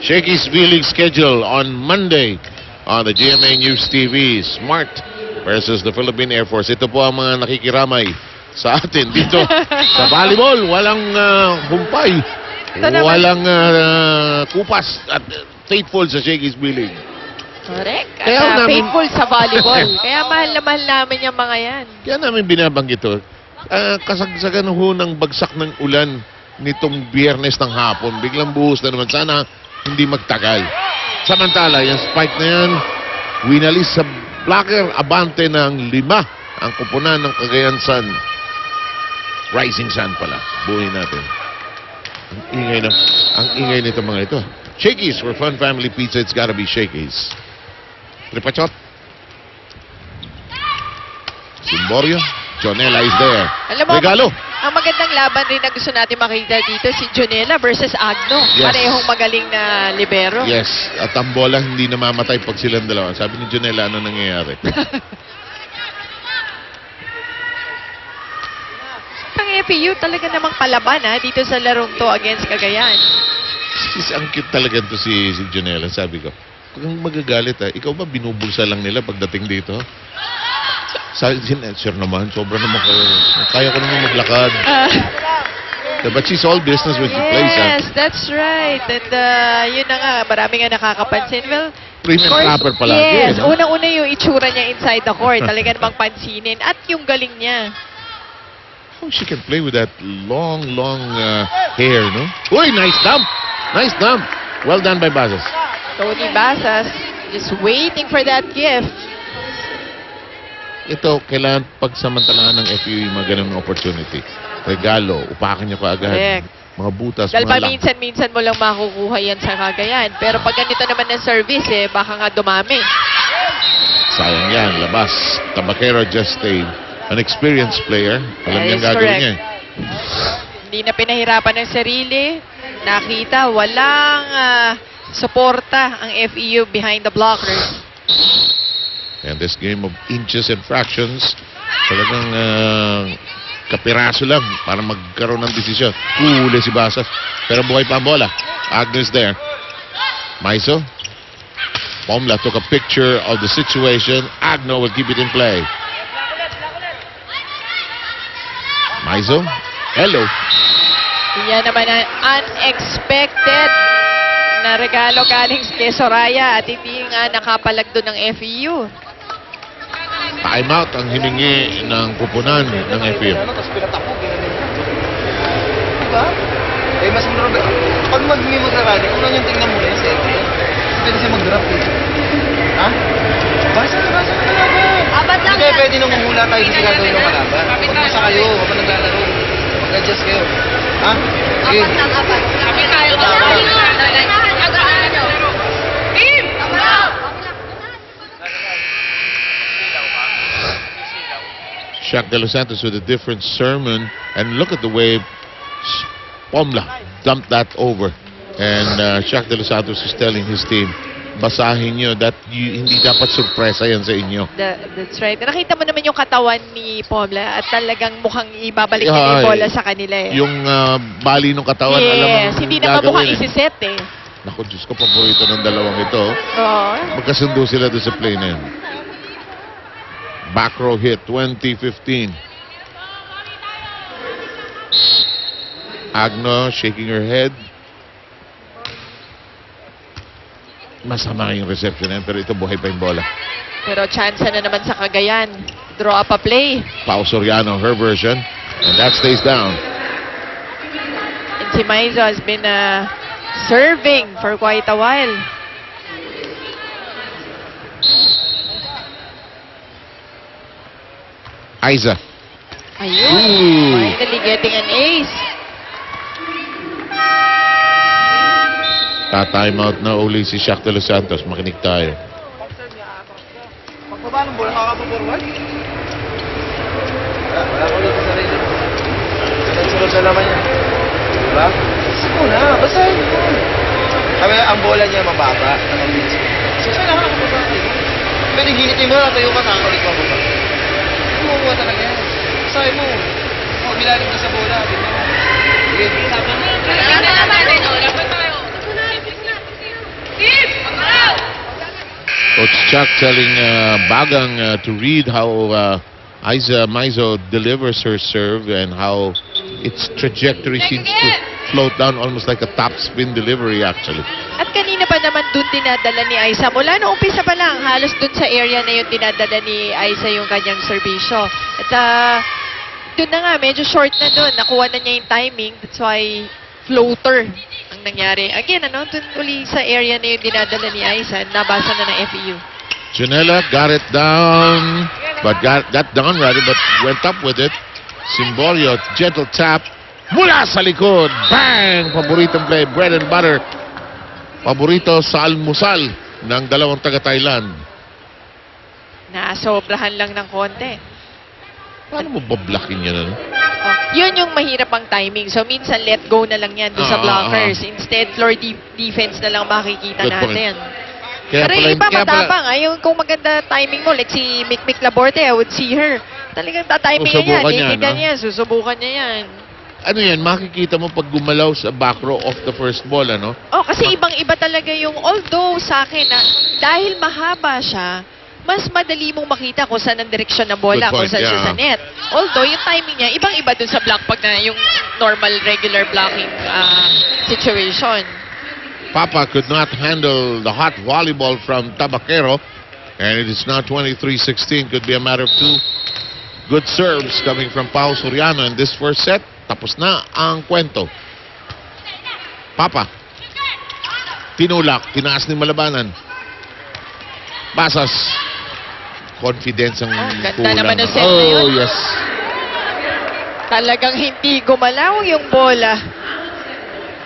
Shakey's V-League schedule on Monday on the GMA News TV. Smart versus the Philippine Air Force. Ito po ang mga nakikiramay sa atin dito sa volleyball. Walang humpay. Walang kupas at faithful sa Shakey's V-League. Correct. Kaya At faithful sa volleyball. Kaya mahal na mahal namin yung mga yan. Kaya namin binabanggit ito. Kasagsagan ho ng bagsak ng ulan nitong Biyernes ng hapon. Biglang buhos na naman. Sana hindi magtagal. Samantala, yung spike na yan, winalis sa blocker, abante ng 5 ang kupunan ng Cagayan Sun. Rising Sun pala. Buhay natin. Ang ingay nito mga ito. Shakey's for Fun Family Pizza. It's gotta be Shakey's. Tripachot. Simborio. Jonella is there. Alam mo, Regalo. ang magandang laban rin na gusto natin makita dito, si Jonella versus Agno. Yes. Parehong magaling na libero. Yes. At ang bola hindi namamatay pag silang dalawa. Sabi ni Jonella, ano nangyayari? Ang FEU talaga namang palaban dito sa larong to against Cagayan. Ang cute talaga to si Jonella. Sabi ko, kung magagalit ikaw ba binubulsa lang nila pagdating dito? Sir naman, sobra naman kayo. Kaya ko naman maglakad. But she's all business when she plays. Yes, that's right. And yun na nga, marami nga nakakapansin. Well, Premium of course, rapper pala. yes, Yun, unang-una yung itsura niya inside the court. Talaga namang pansinin. At yung galing niya. Oh, she can play with that long hair, no? Uy, nice dump! Nice dump! Well done by Bazas. Tony Basas, just waiting for that gift. Ito, kailangan pagsamantalahan ng FEU yung mga ganung opportunity. Regalo, upakan niyo kaagad. Correct. Mga butas, Dahil mga minsan-minsan mo lang makukuha yan sa Cagayan. Pero pag ganito naman ng service, baka nga dumami. sayang yan, labas. Tabaquero just an experienced player. Alam That niya is gagawin correct. niya. Hindi na pinahirapan ng sarili. Nakita, walang suporta ang FEU behind the blockers. And this game of inches and fractions, talagang kapiraso lang para magkaroon ng desisyon. Huli si Basas. Pero buhay pa ang bola. Agnes there. Maiso. Pomla took a picture of the situation. Agno will keep it in play. Maiso. Hello. Yan naman ang unexpected na regalo galing kay Soraya at hindi nga nakapalag doon ng FEU. Timeout ang hiningi ng kupunan ng FEU. Tapos pinatakbo, diba? Eh, mas marami. Pag mag-mimos na rally, kung ano yung tingnan mo na yung set, pwede siya mag-drop eh. Ha? Basa na kalaban. Abat lang Hindi yan. pwede nung mahula tayo sa gagawin ng kalaban. Pag-basa kayo, habang naglalaro. Mag-adjust kayo. Ha? Sige. Apat. Kami tayo. Shaq De Los Santos with a different sermon, and look at the way Pomla dumped that over. And Shaq De Los Santos is telling his team, basahin nyo, hindi dapat surpresa yan sa inyo. That's right. Nakita mo naman yung katawan ni Pomla at talagang mukhang ibabalik niya yung bola sa kanila eh. Yung bali ng katawan, alam mo Yes, hindi na nga mukhang isiset eh. Naku, Diyos ko, paborito ng dalawang ito. Oo. Magkasundo sila doon sa play na yun. Back row hit, 2015. Agno shaking her head. Masama yung reception yan, pero ito buhay pa yung bola. Pero chance na naman sa Cagayan. Draw up a play. Pao Soriano, her version. And that stays down. And si Maizo has been serving for quite a while. Aiza. Ayun. Ooh. Finally getting an ace. Ta-timeout na uli si Shaq De Los Santos. Makinig tayo. Pagbaba ng bola, nakakapaporward. Wala ko ulit sa sarili. Sunod sa laman niya. Diba? Sige na, basahin mo. Sabi, ang bola niya mababa na mabilis. So, saan ako nakapababa? Pwede ginitin mo, natayo ka, nakakalit mo mababa. Kumukuha talaga yan. Basahin mo. Bilalim ka sa bola. Sige. Chuck telling Bagang to read how Aiza Maizo delivers her serve and how its trajectory seems to float down almost like a top spin delivery actually. At kanina pa naman dun dinadala ni Aiza. Mula noong umpisa pa lang, halos dun sa area na yun dinadala ni Aiza yung kanyang serbisyo. At dun na nga, medyo short na dun. Nakuha na niya yung timing. That's why floater ang nangyari. Again, dun uli sa area na yung dinadala ni Aiza. Nabasa na ng FEU. Janela got it down, but got down rather, but went up with it. Simbolio, gentle tap. Mula sa likod. Bang! Paboritong play, bread and butter. Paborito sa almusal ng dalawang taga-Thailand. Nasobrahan lang ng konti. Paano mo bablakin yan? Ano? Oh, yun yung mahirap ang timing. So, minsan let go na lang yan doon sa blockers. Instead, floor defense na lang makikita Good point. natin. Kaya Pero pala, yung iba kaya pala- matapang. Yung kung maganda timing mo, like si Mick Laborde, I would see her. Talagang tatiming niya yan. Susubukan niya, Titigan no? niya, susubukan niya yan. Ano yan, makikita mo pag gumalaw sa back row of the first ball, ano? Oh, kasi ibang-iba talaga yung, although sa akin, dahil mahaba siya, mas madali mong makita kung saan ang direksyon ng bola, Good point, kung saan siya yeah. sa net. Although, yung timing niya, ibang-iba dun sa block pag na yung normal, regular blocking situation. Papa could not handle the hot volleyball from Tabaquero, and it is now 23-16. Could be a matter of two good serves coming from Pao Soriano in this first set. Tapos na ang kwento. Papa. Tinulak. Tinaas ni Malabanan. Basas. Confidence ang ganda kulang. naman ng set na Oh, yun. yes. Talagang hindi gumalaw yung bola.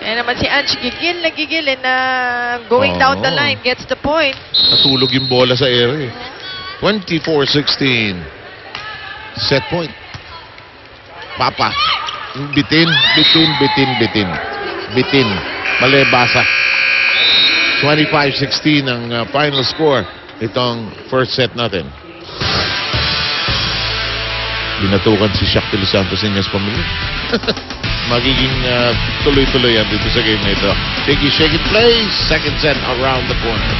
Kaya naman si Ange gigil na gigil na going down the Oo. line, gets the point. Natulog yung bola sa ere. 24-16. Set point. Papa. Bitin. Bitin. Mali, basa. 25-16 ang final score itong first set natin. Binatukan si Shaq de los Santos Iñas pamilya. Magiging tuloy-tuloy yan dito sa game na ito. Biggie, shake it, play. Second set around the corner.